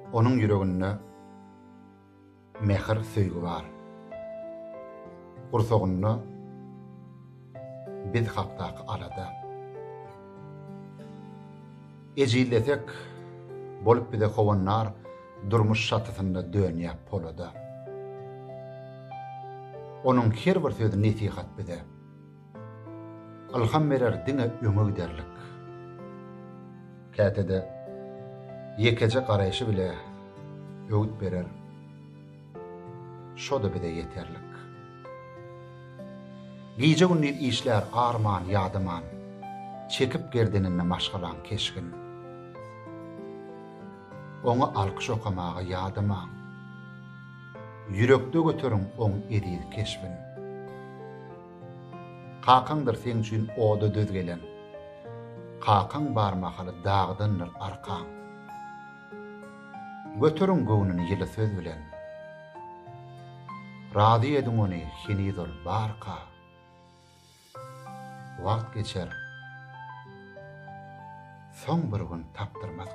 Onuň ýüreginde mähir söýgi bar. Gursagynda biz hakdaky alada. Ejizlesek bolup bize howandar Durmuş şatysynda dönýär polada. Onuň her bir sözi nesihat bize. Ylham berer diňe giderlik. Käte-de ýekeje garaýşy bile Öwüt berer. Şo da bize ýeterlik. Gije-gündiz işler arman-ýadaman, çekip gerdenine maşgalan keşgin. Oňa alkyş okamagy ýadama. Ýürekde götürüň oň ediň keşbin. Kakaňdyr seň üçin oda dözgelen. Kakaň barmakaly dagdyndyr arkaň. Götürüň göwnüni ýyly söz bilen. Razy ediň ony hinizol barka. Wagt geçer. Soň bir gün tapdyrmaz